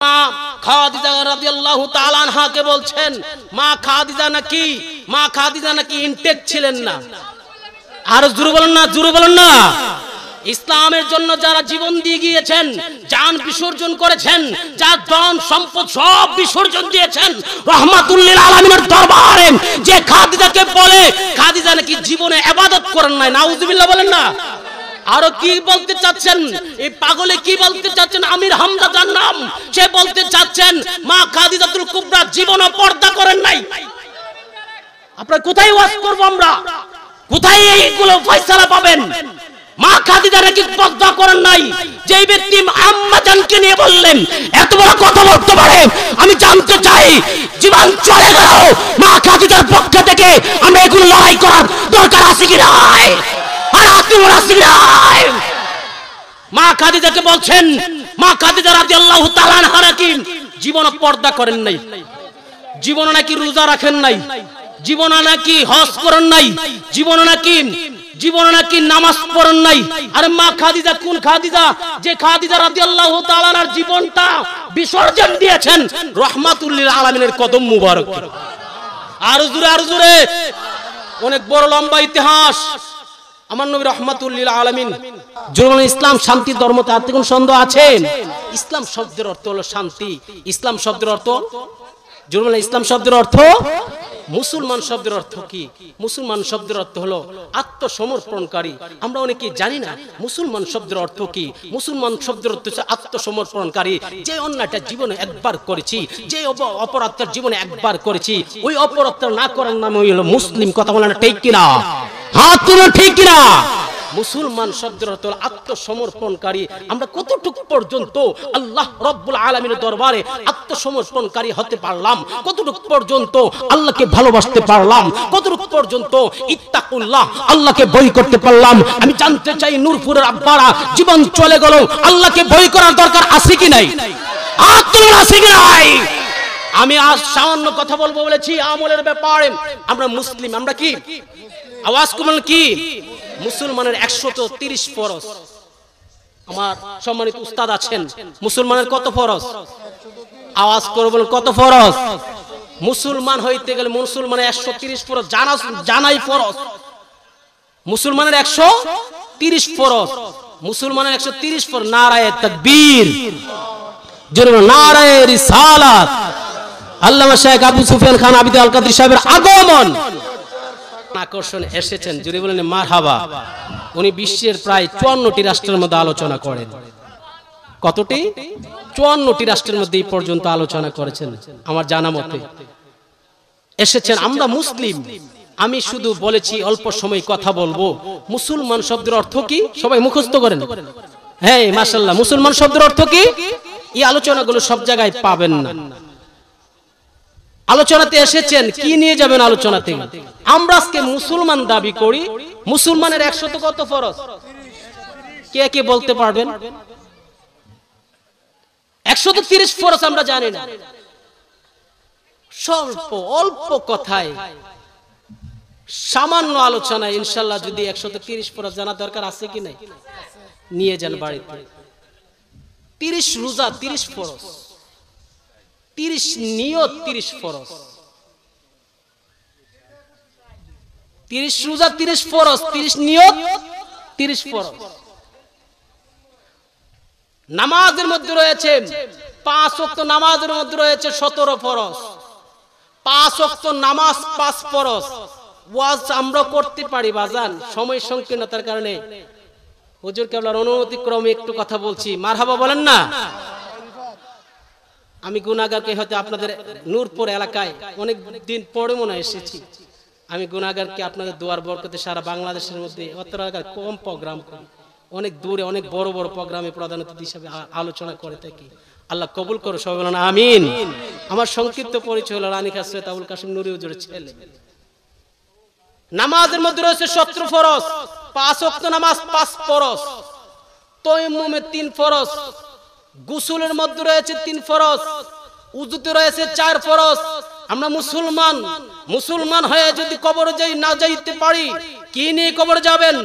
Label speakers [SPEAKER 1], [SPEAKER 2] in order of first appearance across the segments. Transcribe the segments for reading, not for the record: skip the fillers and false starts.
[SPEAKER 1] মা খাদিজা রাদিয়াল্লাহু তাআলা আনহাকে বলছেন, মা খাদিজা নাকি ইনটেক ছিলেন না। আর জোরে বলেন না, ইসলামের জন্য যারা জীবন দিয়ে গিয়েছেন, জান বিসর্জন করেছেন, যার ধন সম্পদ সব বিসর্জন দিয়েছেন রাহমাতুল লিল আলামিনের দরবারে, যে খাদিজাকে বলে খাদিজা নাকি জীবনে ইবাদত করেন নাই, নাউজুবিল্লাহ বলেন না। আরো কি বলতে চাচ্ছেন এই পাগলে, কি বলতে চাচ্ছেন আমির হামজা যার নাম, সে বলতে চাচ্ছেন মা খাদিজাতুল কুবরা জীবনে পর্দা করেন নাই। আপনারা কোথায় ওয়াজ করব আমরা, কোথায় এইগুলো ফয়সালা পাবেন? মা খাদিজা নাকি পর্দা করেন নাই। যেই ব্যক্তি আম্মা জানকে নিয়ে বললেন এত বড় কথা বলতে পারে, আমি জানতে চাই জীবন চলে গেল মা খাদিজার পক্ষ থেকে আমরা এগুলো লড়াই করার দরকার আছে কি নাই? মা খাদিজাকে বলছেন, মা খাদিজা রাদিয়াল্লাহু তাআলা আনহা নাকি জীবনে পর্দা করেন নাই, জীবনে নাকি রোজা রাখেন নাই, জীবনে নাকি হজ করেন নাই, জীবনে নাকি নামাজ পড়েন নাই। আরে মা খাদিজা কোন খাদিজা? যে খাদিজা রাদিয়াল্লাহু তাআলা আনহার জীবনটা বিসর্জন দিয়েছেন রাহমাতুল লিল আলামিনের কদম মুবারক। আর জোরে অনেক বড় লম্বা ইতিহাস আমার নবী রাহমাতুল লিল আলামিন। জুরুল ইসলাম শান্তি ধর্ম, তাতে কোন সন্দেহ আছে? ইসলাম শব্দের অর্থ হলো শান্তি। ইসলাম শব্দের অর্থ, জুরুল ইসলাম শব্দের অর্থ, মুসলমান শব্দের অর্থ কি? মুসলমান শব্দের অর্থ হলো আত্মসমর্পণকারী। আমরা অনেকেই জানি না মুসলমান শব্দের অর্থ কি। মুসলমান শব্দের অর্থ হচ্ছে আত্মসমর্পণকারী। যে অন্যায়টা জীবনে একবার করেছি, যে অপরাধটা জীবনে একবার করেছি, ওই অপরাধটা না করার নাম হলো মুসলিম। কথা বলে না ঠিক কিনা? হাত তুলে ঠিক কিনা? মুসলমান শব্দের অর্থ হলো আত্মসমর্পণকারী। আমরা কতটুকু পর্যন্ত আল্লাহ রাব্বুল আলামিনের দরবারে আত্মসমর্পণকারী হতে পারলাম? কতটুকু পর্যন্ত আল্লাহকে ভালোবাসতে পারলাম? কতটুকু পর্যন্ত ইত্তাকুল্লাহ আল্লাহকে ভয় করতে পারলাম? আমি জানতে চাই নূরপুরের আব্বারা, জীবন চলে গেল, আল্লাহকে ভয় করার দরকার আছে কি নাই? হাত তুলে আছে কি নাই? আমি আজ সামান্য কথা বলবো বলেছি আমলের ব্যাপারে। আমরা মুসলিম, আমরা কি আওয়াজ করবেন কি? মুসলমানের 130 ফরজ। আমার সম্মানিত উস্তাদ আছেন, মুসলমানের কত ফরজ? আওয়াজ করবেন কত ফরজ? মুসলমান হইতে গেলে মুসলমানের 130 ফরজ জানাই ফরজ। মুসলমানের 130 ফরজ, মুসলমানের 130 ফরজ। নারায়ে তাকবীর, জোরে নারায়ে রিসালাত। আল্লামা শেখ আবু সুফিয়ান খান আবিদ আল কাদরি সাহেবের আগমন আকর্ষণ এসেছেন, যদি বলেন মারহাবা। উনি বিশ্বের প্রায় 54টি রাষ্ট্রের মধ্যে আলোচনা করেন। কতটি? 54টি রাষ্ট্রের মধ্যে এই পর্যন্ত আলোচনা করেছেন আমার জানা মতে। এসেছেন। আমরা মুসলিম। আমি শুধু বলেছি অল্প সময় কথা বলবো। মুসলমান শব্দের অর্থ কি সবাই মুখস্থ করেন? হ্যাঁ মাশাআল্লাহ। মুসলমান শব্দের অর্থ কি? এই আলোচনাগুলো সব জায়গায় পাবেন না। আলোচনাতে এসেছেন, কি নিয়ে যাবেন আলোচনাতে? আমরা আজকে মুসলমান দাবি করি, মুসলমানের 100 কত ফরজ? কে কে বলতে পারবেন? 130 ফরজ আমরা জানি না। স্বল্প অল্প কথায় সামান্য আলোচনায় ইনশাআল্লাহ যদি 130 ফরজ জানা দরকার আছে কি নাই? নিয়ে যান বাড়িতে। 30 রোজা 30 ফরজ, 30 নিয়ত 30 ফরজ, 30 রোজা 30 ফরজ, 30 নিয়ত 30 ফরজ। নামাজের মধ্যে রয়েছে 5 ওয়াক্ত, নামাজের মধ্যে রয়েছে 17 ফরজ। 5 ওয়াক্ত নামাজ 5 ফরজ। ওয়াজ আমরা করতে পারি বাজান, সময় সংকীর্ণতার কারণে হুজুর কেবলার অনুমতি ক্রমে একটু কথা বলছি। মারহাবা বলেন না। আমি গুনাহগারকে হয়তো আপনাদের নূরপুর এলাকায় অনেক দিন পরে মনে এসেছি। আমি গুনাহগারকে আপনাদের দোয়ার বরকতে সারা বাংলাদেশের মধ্যে অত্র এলাকায় কম প্রোগ্রাম করি, অনেক দূরে অনেক বড় বড় প্রোগ্রামে প্রধান অতিথি হিসেবে আলোচনা করে থাকি। আল্লাহ কবুল করো, সবাই বলেন আমিন। আমার সংক্ষিপ্ত পরিচয় হলো রানী খাস সৈয়দ আবুল কাসিম নুরি হুজুরের ছেলে। নামাজের মধ্যে রয়েছে 17 ফরজ। 5 ওয়াক্ত নামাজ 5 ফরজ, তায়াম্মুমে 3 ফরজ, গোসলের মধ্যে রয়েছে 3 ফরজ, উযুতে রয়েছে 4 ফরজ। আমরা মুসলমান হয়ে যদি কবরে যাই না যাইতে পারি, কি নিয়ে কবর যাবেন?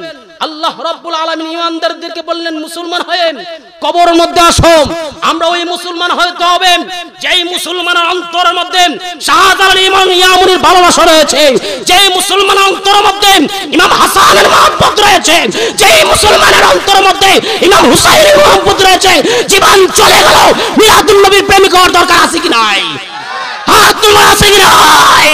[SPEAKER 1] আল্লাহ রাব্বুল আলামিন ঈমানদারদেরকে বললেন মুসলমান হয়ে কবরের মধ্যে আসো। আমরা ওই মুসলমান হতে হবে যেই মুসলমানের অন্তরের মধ্যে শাহজালাল ইমাম ইয়ামুনের ভালোবাসা রয়েছে, যেই মুসলমানের অন্তরের মধ্যে ইমাম হাসানের মহব্বত রয়েছে, যেই মুসলমানের অন্তরের মধ্যে ইমাম হুসাইনের মহব্বত রয়েছে। জীবন চলে গেল মিলাদুন নবীর প্রেমিক হওয়ার দরকার আছে কি নাই? হাত তোলা আছে কি নাই?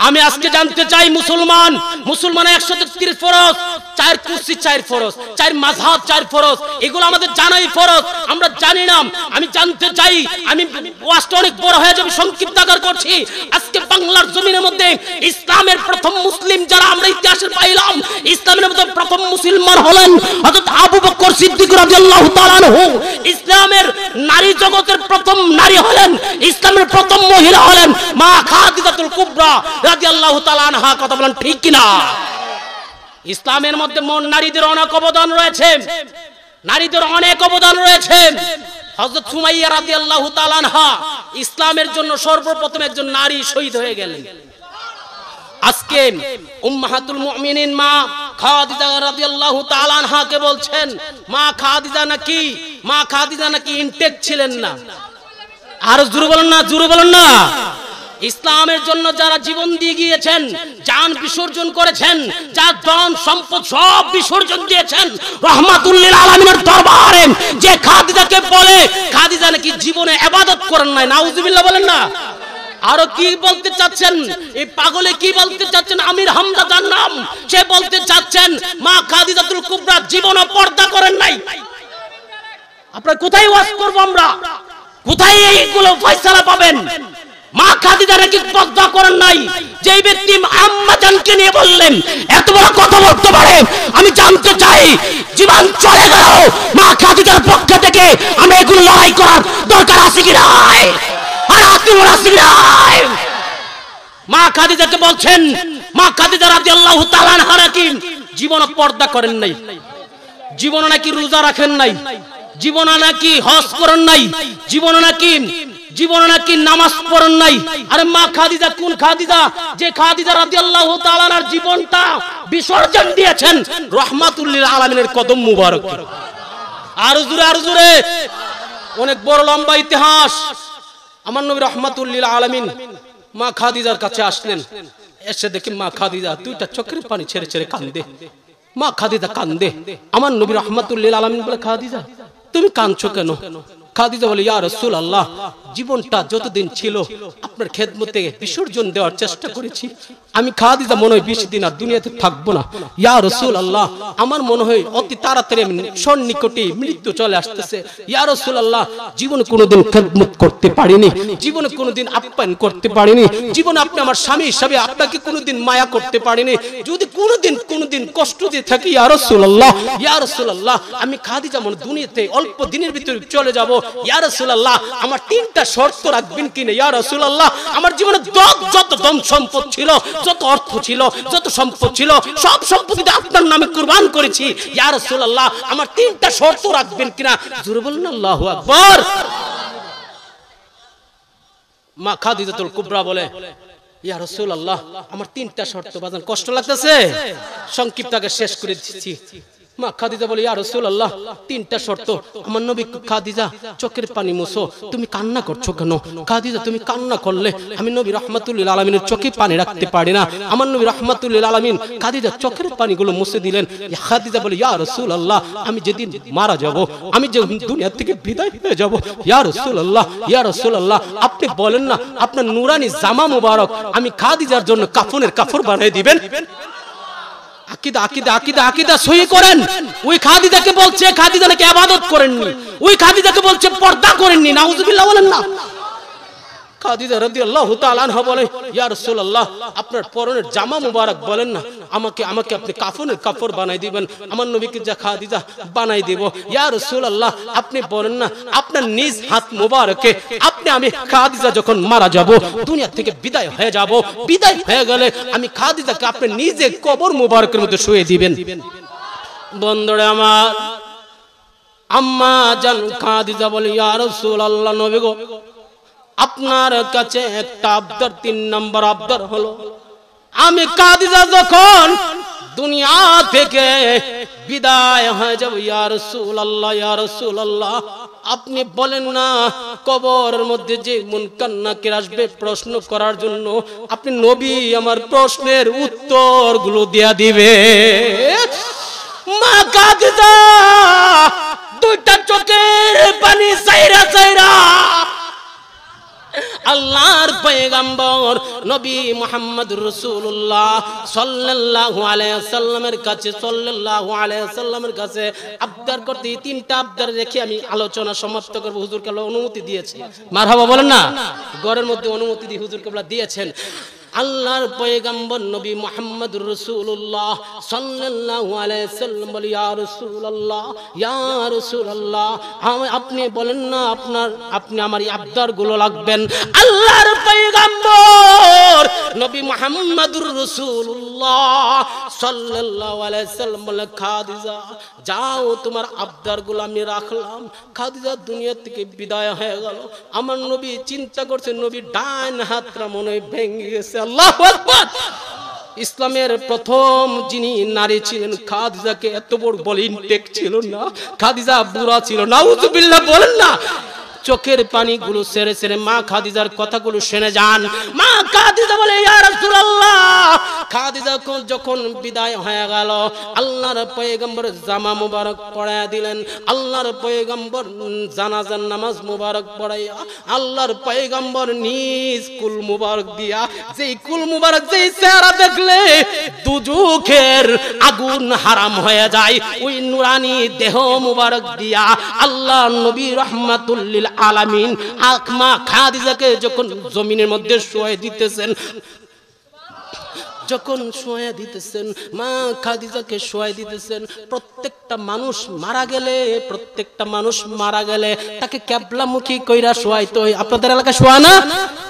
[SPEAKER 1] আমি আজকে জানতে চাই মুসলমানের 133 ফরজ, 4 কুরসি 4 ফরজ, 4 মাযহাব 4 ফরজ, এগুলো আমাদের জানাই ফরজ, আমরা জানি না। আমি জানতে চাই, আমি ওয়াজটা অনেক বড় হয়ে যাবে, সংক্ষিপ্ত আকার করছি। আজকে বাংলার জমিনের মধ্যে ইসলামের প্রথম মুসলিম যারা আমরা ইতিহাসে পাইলাম, ইসলামের মধ্যে প্রথম মুসলমান হলেন হযরত আবু বকর সিদ্দিক রাদিয়াল্লাহু তাআলা আনহু। ইসলামের নারী জগতের প্রথম নারী হলেন, ইসলামের প্রথম মহিলা হলেন মা খাদিজাতুল কুবরা রাদিয়াল্লাহু তাআলা আনহা। কথা বলেন ঠিক কি না? ইসলামের মধ্যে নারীদের অনেক অবদান রয়েছে, নারীদের অনেক অবদান রয়েছে। হযরত সুমাইয়া রাদিয়াল্লাহু তাআলা আনহা ইসলামের জন্য সর্বপ্রথম একজন নারী শহীদ হয়ে গেলেন। আজকে উম্মাহাতুল মুমিনিন মা খাদিজা রাদিয়াল্লাহু তাআলা আনহাকে বলছেন মা খাদিজা নাকি ইনটেক ছিলেন না। আর জোরে বলেন না, জোরে বলেন না। ইসলামের জন্য যারা জীবন দিয়ে গিয়েছেন, জান বিসর্জন করেছেন, যার ধন সম্পদ সব বিসর্জন দিয়েছেন রাহমাতুল লিল আলামিনের দরবারে, যে খাদিজাকে বলে খাদিজা নাকি জীবনে ইবাদত করেন নাই। নাউজুবিল্লাহ বলেন না। আরো কি বলতে চাচ্ছেন এই পাগলে? কি বলতে চাচ্ছেন? আমির হামজা যার নাম, সে বলতে চাচ্ছেন মা খাদিজাতুল কুবরা জীবনে পর্দা করেন নাই। আপনারা কোথায় ওয়াজ করব আমরা? কোথায় এইগুলো ফয়সালা পাবেন? মা খাদিজা নাকি পর্দা করেন নাই। যেই ব্যক্তি আম্মা জানকে নিয়ে বললেন এত বড় কথা বলতে পারে, আমি জানতে চাই জীবন চলে গেল মা খাদিজার পক্ষ থেকে আমরা এগুলো লড়াই করার দরকার আছে কি নাই? আর আত্মীয় আছে কি নাই? মা খাদিজাকে বলছেন, মা খাদিজা রাদিয়াল্লাহু তাআলা আনহা নাকি জীবনে পর্দা করেন নাই, জীবনে নাকি রোজা রাখেন নাই, জীবনে নাকি হজ করেন নাই, জীবনে নাকি নামাজ পড়েন নাই। আরে মা খাদিজা কোন খাদিজা? যে খাদিজা রাদিয়াল্লাহু তাআলা আনহার জীবনটা বিসর্জন দিয়েছেন রাহমাতুল লিল আলামিনের কদম মুবারক। আর জোরে অনেক বড় লম্বা ইতিহাস। আমার নবী রাহমাতুল লিল আলামিন মা খাদিজার কাছে আসলেন, এসে দেখি মা খাদিজা দুইটা চোখের পানি ছেড়ে ছেড়ে কাঁদে। মা খাদিজা কাঁদে। আমার নবী রাহমাতুল লিল আলামিন বলে, খাদিজা তুমি কাঁদছো কেন? খাদিজা বলে, ইয়া রাসূলুল্লাহ, জীবনটা যতদিন ছিল আপনার খেদমতে বিসর্জন দেওয়ার চেষ্টা করেছি। আমি খাদিজা মনে হয় 20 দিন আর দুনিয়াতে থাকবো না। ইয়া রাসূলুল্লাহ, আমার মনে হয় অতি তাড়াতাড়ি সন্নিকটে মৃত্যু চলে আসতেছে। ইয়া রাসূলুল্লাহ, জীবনে কোনোদিন খেদমত করতে পারিনি, জীবনে কোনোদিন আপ্যায়ন করতে পারিনি, জীবনে আপনি আমার স্বামী হিসাবে আপনাকে কোনোদিন মায়া করতে পারিনি। যদি কোনোদিন কষ্ট দিয়ে থাকি ইয়া রাসূলুল্লাহ, আমি খাদিজা মনে দুনিয়াতে অল্প দিনের ভিতরে চলে যাব। ইয়া রাসূলুল্লাহ, আমার 3টা শর্ত রাখবেন কিনা? ইয়া রাসূলুল্লাহ, আমার জীবনে যত ধন সম্পদ ছিল, যত অর্থ ছিল, যত সম্পদ ছিল, সব সম্পত্তি আপনার নামে কুরবান করেছি। ইয়া রাসূলুল্লাহ, আমার 3টা শর্ত রাখবেন কিনা? জোরে বলুন আল্লাহু আকবার। মা খাদিজাতুল কুবরা বলে, ইয়া রাসূলুল্লাহ, আমার 3টা শর্ত। বাজান কষ্ট লাগতেছে, সংক্ষিপ্ত আগে শেষ করে দিচ্ছি। মা খাদিজা বলে, ইয়া রাসূলুল্লাহ, 3টা শর্ত। আমার নবী, খাদিজা চোখের পানি মুছো, তুমি কান্না করছো কেন? খাদিজা তুমি কান্না করলে আমি নবী রাহমাতুল লিল আলামিনের চোখে পানি রাখতে পারি না। আমার নবী রাহমাতুল লিল আলামিন খাদিজা চোখের পানিগুলো মুছে দিলেন। খাদিজা বলে, ইয়া রাসূলুল্লাহ, আমি যেদিন মারা যাব, আমি যে দুনিয়া থেকে বিদায় হয়ে যাব, ইয়া রাসূলুল্লাহ, আপনি বলেন না আপনার নূরানি জামা মুবারক আমি খাদিজার জন্য কাফনের কাপড় বানিয়ে দিবেন। আকিদা সহি করেন। ওই খাদিজাকে বলছে খাদিজা নাকি ইবাদত করেননি, ওই খাদিজাকে বলছে পর্দা করেননি। নাউজুবিল্লাহ বলেন না। খাদিজা রাদিয়াল্লাহু তাআলা আনহা বলে, ইয়া রাসূলুল্লাহ, আপনার পরনের জামা মুবারক বলেন না আমাকে আপনি কাফনের কাপড় বানাই দিবেন। আমার নবীকে যা খাদিজা বানাই দেব। ইয়া রাসূলুল্লাহ, আপনি বলেন না আপনার নিজ হাত মুবারকে আমি খাদিজা যখন মারা যাব, দুনিয়া থেকে বিদায় হয়ে যাব, বিদায় হয়ে গেলে আমি খাদিজাকে আপনি নিজে কবর মুবারকের মধ্যে শুয়ে দিবেন। বন্ধুরা আমার, আম্মা জান খাদিজা বলে, ইয়া রাসূলুল্লাহ, নবী গো, আপনার কাছে একটা আবদার, 3 নম্বর আবদার হলো, আমি খাদিজা যখন দুনিয়া থেকে বিদায় হয়ে যাব। ইয়া রাসূলুল্লাহ, ইয়া রাসূলুল্লাহ, আপনি বলেন না কবরের মধ্যে যে মুনকার নাকির আসবে প্রশ্ন করার জন্য, আপনি নবী আমার প্রশ্নের উত্তরগুলো দিয়া দিবে। মা খাদিজা দুইটা চোখের পানি চাইরা চাইরা আল্লাহর পয়গম্বর নবী মুহাম্মদুর রাসূলুল্লাহ সাল্লাল্লাহু আলাইহি ওয়াসাল্লামের কাছে আবদার করতে, তিনটা আবদার রেখে আমি আলোচনা সমাপ্ত করব। হুজুর কেবলা অনুমতি দিয়েছে, মারহাবা বলেন না, ঘরের মধ্যে অনুমতি দিয়ে হুজুর কেবলা দিয়েছেন। আল্লাহর পয়গম্বর নবী মুহাম্মদুর রাসূলুল্লাহ সাল্লাল্লাহু আলাইহি ওয়াসাল্লাম বলে, ইয়া রাসূলুল্লাহ, ইয়া রাসূলুল্লাহ, আপনি বলেন না আপনি আমার এই আবদারগুলো লাগবেন। আল্লাহর পয়গম্বর নবী মুহাম্মদুর রাসূলুল্লাহ সাল্লাল্লাহু আলাইহি ওয়াসাল্লাম বলে, খাদিজা যাও, তোমার আবদারগুলো আমি রাখলাম। খাদিজা দুনিয়া থেকে বিদায় হয়ে গেল। আমার নবী চিন্তা করছে, নবী ডান হাতটা মনে হয় ভেঙে গেছে। আল্লাহু আকবার। ইসলামের প্রথম যিনি নারী ছিলেন খাদিজাকে এত বড় বলি ইনটেক ছিল না, খাদিজা বুড়া ছিল। নাউযুবিল্লাহ বলেন না। চোখের পানিগুলো সেরে সেরে মা খাদিজার কথাগুলো শুনে যান। মা খাদিজা বলে, ইয়া রাসূলুল্লাহ, খাদিজা যখন বিদায় হয়ে গেল, আল্লাহর পয়গম্বর জামা মুবারক পরায়া দিলেন। আল্লাহর পয়গম্বর জানাজার নামাজ মুবারক পড়াইয়া আল্লাহর পয়গম্বর নিজ কুল মুবারক দিয়া, যেই কুল মুবারক যেই চেহারা দেখলে দুজখের আগুন হারাম হয়ে যায়, ওই নুরানি দেহ মুবারক দিয়া আল্লাহ নবী রাহমাতুল লিল আলামিন আকমা খাদিজাকে যখন জমিনের মধ্যে শুয়ে দিতেছেন, যখন শুয়ে দিতেছেন, মা খাদিজাকে শুয়ে দিতেছেন, প্রত্যেকটা মানুষ মারা গেলে তাকে কিবলামুখী কইরা শুয়াইতো। আপনাদের এলাকায় শোয়া না?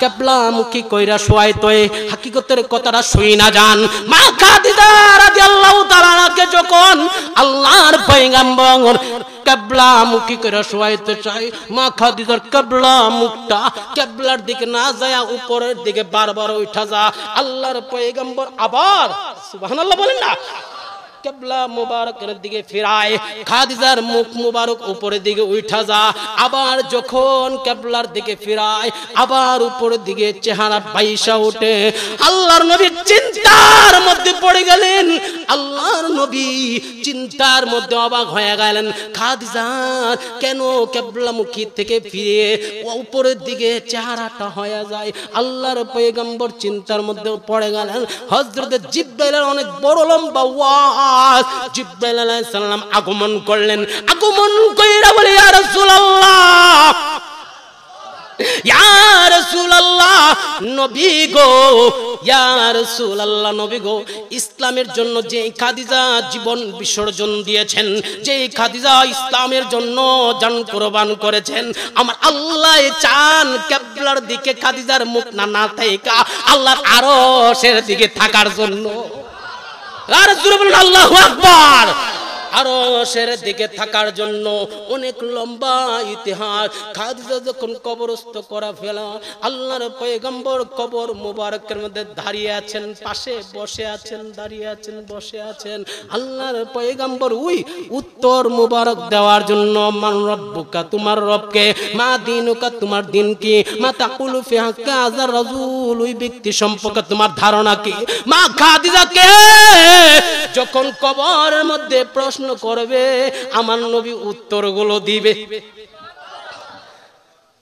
[SPEAKER 1] কিবলামুখী কইরা শুয়াইতো। হাকিকতের কথাটা শুই না যান। মা খাদিজা রাদিয়াল্লাহু তাআলাকে যখন আল্লাহর পয়গম্বর কিবলামুখী করে শুয়াইতে চাই, মা খাদিজার কিবলা মুখটা কিবলার দিকে না যায়, উপরের দিকে বারবার উঠা যা। আল্লাহর পয়গম্বর আবার সুবহানাল্লাহ বলেন না, কিবলা মুবারকের দিকে ফিরায়, খাদিজার মুখ মুবারক উপরের দিকে উঠা যা। আবার যখন কিবলার দিকে ফিরায়, আবার উপরের দিকে চেহারা বাইসা ওঠে। আল্লাহর নবী চিন্তার মধ্যে পড়ে গেলেন। আল্লাহর নবী চিন্তার মধ্যে অবাক হয়ে গেলেন, খাদিজা কেন কিবলামুখী থেকে ফিরে উপরের দিকে চেহারাটা হয়ে যায়। আল্লাহর পয়গম্বর চিন্তার মধ্যে পড়ে গেলেন। হযরত জিবরাইলের অনেক বড় লম্বা ওয়াজ, জিবরাইল আলাইহিস সালাম আগমন করলেন। আগমন কইরা বলে, ইয়া রাসূলুল্লাহ, ইয়া রাসূলুল্লাহ, নবী গো, ইয়া রাসূলুল্লাহ, নবী গো, ইসলামের জন্য যে খাদিজা জীবন বিসর্জন দিয়েছেন, যে খাদিজা ইসলামের জন্য জান কুরবান করেছেন, আমার আল্লাহ চান কিবলার দিকে খাদিজার মুখ না থাকা আল্লাহর আরশের দিকে থাকার জন্য। আর জোরে বলুন আল্লাহু আকবার। আরশের দিকে থাকার জন্য অনেক লম্বা ইতিহাস। খাদিজা যখন কবরস্থ করা ফেলা, আল্লাহর পয়গম্বর কবর মুবারকের মধ্যে দাঁড়িয়ে আছেন, পাশে বসে আছেন, দাঁড়িয়ে আছেন, বসে আছেন। আল্লাহর পয়গম্বর ওই উত্তর মুবারক দেওয়ার জন্য, মান রব্বুকা, তোমার রবকে, মা দিনুকা, তোমার দিন কি, মা তাকুলু ফি হাক্কা হাযার রাজুল, ওই ব্যক্তি সম্পর্কে তোমার ধারণা কি। মা খাদিজাকে যখন কবরের মধ্যে প্রশ্ন করবে, আমার নবী উত্তরগুলো দিবে।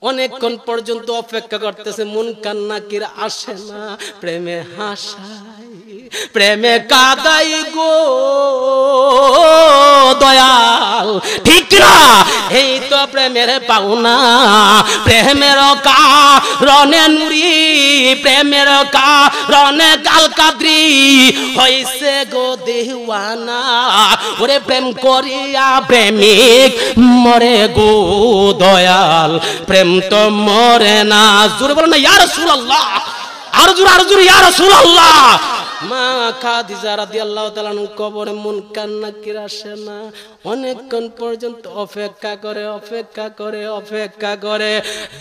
[SPEAKER 1] অনেকক্ষণ পর্যন্ত অপেক্ষা করতেছে, মুনকার নাকির আসে না। প্রেমে হাসাই, প্রেমে কাদাই গো দয়াল, ঠিক না? এই তো প্রেমের পাওনা, প্রেমের কারণে নুরি, প্রেমের কারণে কাল কাদরি হইছে গো দেওয়ানা। ওরে প্রেম করিয়া প্রেমিক মরে গো দয়াল, প্রেম তো মরে না। জোরে বলেন না ইয়া রাসূলুল্লাহ, আরো জোরে, আরো জোরে, ইয়া রাসূলুল্লাহ। মা খাদিজা রাদিয়াল্লাহু তাআলা কবরে মুনকার নাকির আসে না, অনেকক্ষণ পর্যন্ত অপেক্ষা করে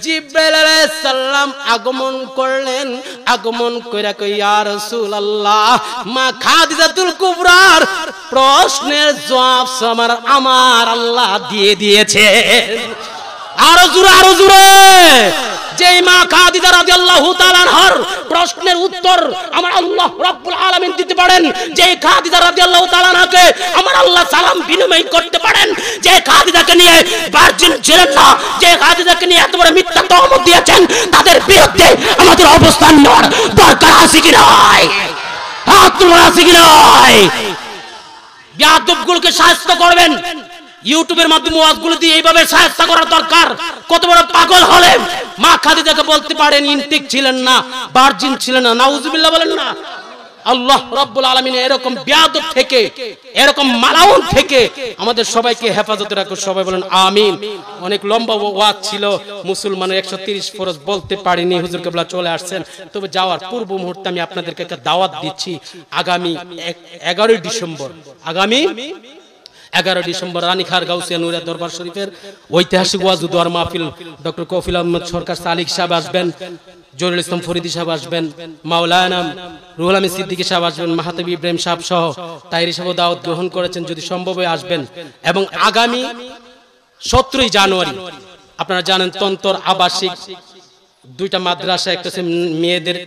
[SPEAKER 1] জিবরাইল আলাইহিস সালাম আগমন করলেন। আগমন কইরা কই ইয়া রাসূলুল্লাহ, মা খাদিজাতুল কুবরার প্রশ্নের জবাব আমার আল্লাহ দিয়ে দিয়েছে। আরো জোরে যেই মা খাদিজা রাদিয়াল্লাহু তাআলা আনহার প্রশ্নের উত্তর আমার আল্লাহ রাব্বুল আলামিন দিতে পারেন, যে খাদিজা রাদিয়াল্লাহু তাআলা আনহাকে আমার আল্লাহ সালাম বিনিময় করতে পারেন, যে খাদিজাকে নিয়ে ভার্জিন ছিলেন না, যে খাদিজাকে নিয়ে এত বড় মিথ্যা তহমত দিয়েছেন, তাদের বিরুদ্ধে আমাদের অবস্থান নেওয়ার দরকার আছে কি নাই? আপনারা আছে কি নাই? বিয়াদবগুলোকে শাস্তি করবেন, ইউটিউবের মাধ্যমে ওয়াজগুলো দিয়ে এইভাবে শাস্তি করার দরকার। কত বড় পাগল হলে মা খাদিজাকে বলতে পারেন ইনতিক ছিলেন না, ভার্জিন ছিলেন না, নাউজুবিল্লাহ বলেন না। আল্লাহ রাব্বুল আলামিন এরকম বিয়াদব থেকে, এরকম মালাউন থেকে আমাদের সবাইকে হেফাজতে রাখুন। সবাই বলেন আমিন। অনেক লম্বা ওয়াজ ছিল, মুসলমানের 130 ফরজ বলতে পারিনি, হুজুর কেবলা চলে আসছেন। তবে যাওয়ার পূর্ব মুহূর্তে আমি আপনাদেরকে একটা দাওয়াত দিচ্ছি। আগামী 11 ডিসেম্বর, আগামী 11 ডিসেম্বর রানীখার গাউসিয়া নুরিয়া দরবার শরীফের ঐতিহাসিক ওয়াজ দোয়ার মাহফিল ডক্টর কফিল আহমদ সরকার সালিক সাহেব আসবেন, জহুরুল ইসলাম ফরিদি সাহেব আসবেন, মাওলানা রুহুল আমিন সিদ্দিকী সাহেব আসবেন, মাহাতাবি ইব্রাহিম সাহেব সহ তাইরি সাহেব দাওয়াত গ্রহণ করেছেন, যদি সম্ভব হয় আসবেন। এবং আগামী 17 জানুয়ারি আপনারা জানেন তন্তর আবাসিক দুইটা মাদ্রাসা, একটা মেয়েদের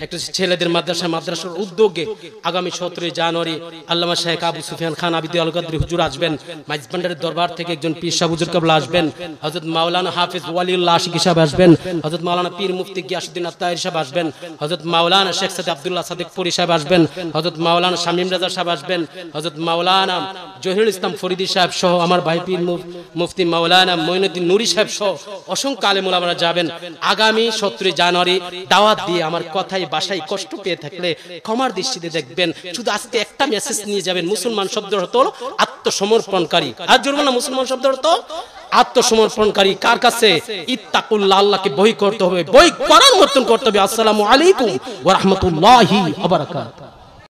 [SPEAKER 1] একটা ছেলেদের মাদ্রাসার উদ্যোগে আগামী 17 জানুয়ারি আল্লামা শেখ আবু সুফিয়ান খান আবিদি আল কাদরি হুজুর আসবেন, মাইজবান্ডারের দরবার থেকে একজন পীর সাহেব হুজুর কেবলা আসবেন, হযরত মাওলানা হাফেজ ওয়ালিউল্লাহ আশিকি সাহেব আসবেন, হযরত মাওলানা পীর মুফতি গিয়াসউদ্দিন আত্তাহিরি সাহেব আসবেন, হযরত মাওলানা শেখ সাদি আব্দুল্লাহ সাদিক পুরি সাহেব আসবেন, হযরত মাওলানা শামীম রাজা সাহেব আসবেন, হযরত মাওলানা জহিরুল ইসলাম ফরিদি সাহেব সহ আমার ভাই পীর মুফতি মাওলানা মঈনুদ্দিন নুরি সাহেব সহ অসংখ্য আলেম ওলামারা যাবেন। আগামী 17 জানুয়ারি দাওয়াত দিয়ে আমার কথাই বাসায় কষ্ট পেয়ে থাকলে ক্ষমার দৃষ্টিতে দেখবেন। শুধু আজকে একটা মেসেজ নিয়ে যাবেন, মুসলমান শব্দ হতো আত্মসমর্পণকারী। আর জোর না, মুসলমান শব্দ হতো আত্মসমর্পণকারী। কার কাছে? ইত্তাকুল্লাহ, আল্লাহকে ভয় করতে হবে, ভয় করার মতন করতে হবে। আসসালামু আলাইকুম ওয়া রাহমাতুল্লাহি ওয়া বারাকাতুহু।